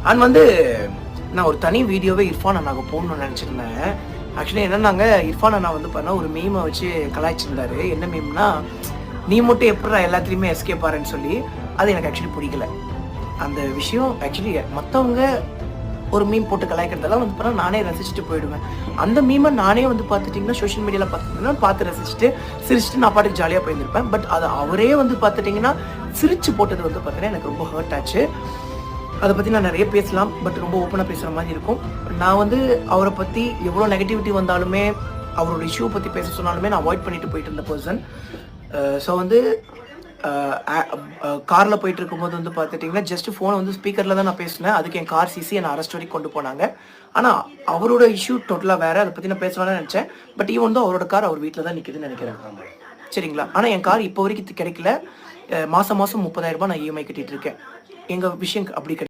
And வந்து நான் ஒரு தனி வீடியோவே இர்ஃபான் அண்ணாவை போடணும்னு நினச்சிருந்தேன். ஆக்சுவலி என்னன்னாங்க, இர்ஃபான் அண்ணா வந்து பார்த்தா ஒரு மீமை வச்சு கலாய்ச்சிருந்தாரு. என்ன மீம்னா, நீ மட்டும் எப்படா எல்லாத்துலேயுமே எஸ்கேப் ஆறேன்னு சொல்லி. அது எனக்கு ஆக்சுவலி பிடிக்கல. அந்த விஷயம் ஆக்சுவலி மற்றவங்க ஒரு மீம் போட்டு கலாய்க்கிறதெல்லாம் வந்து பார்த்தா நானே ரசிச்சுட்டு போயிடுவேன். அந்த மீமை நானே வந்து பார்த்துட்டிங்கன்னா சோஷியல் மீடியாவில் பார்த்து ரசிச்சுட்டு சிரிச்சுட்டு நான் பாட்டுக்கு ஜாலியாக போயிருந்திருப்பேன். பட் அது அவரே வந்து பார்த்துட்டிங்கன்னா சிரிச்சு போட்டது வந்து பார்த்தீங்கன்னா எனக்கு ரொம்ப ஹர்ட் ஆச்சு. அதை பற்றி நான் நிறைய பேசலாம், பட் ரொம்ப ஓப்பனாக பேசுகிற மாதிரி இருக்கும். நான் வந்து அவரை பற்றி எவ்வளோ நெகட்டிவிட்டி வந்தாலுமே, அவரோட இஷ்யூ பற்றி பேச சொன்னாலுமே நான் அவாய்ட் பண்ணிட்டு போயிட்டு இருந்த பர்சன். ஸோ வந்து காரில் போயிட்டு இருக்கும்போது வந்து பார்த்துட்டிங்கன்னா ஜஸ்ட் ஃபோனை வந்து ஸ்பீக்கரில் தான் நான் பேசினேன். அதுக்கு என் கார் சிசி என்னை அரெஸ்ட் வரைக்கும் கொண்டு போனாங்க. ஆனால் அவரோட இஷ்யூ டோட்டலாக வேறு. அதை பற்றி நான் பேசலாம்னு நினச்சேன். பட் ஈவன் வந்து அவரோட கார் அவர் வீட்டில் தான் நிற்குதுன்னு நினைக்கிறேன். சரிங்களா? ஆனால் என் கார் இப்போ வரைக்கும் கிடைக்கல. மாதம் 30,000 ரூபாய் நான் இஎம்ஐ கட்டிகிட்டு இருக்கேன். எங்கள் விஷயம் அப்படி கிடையாது.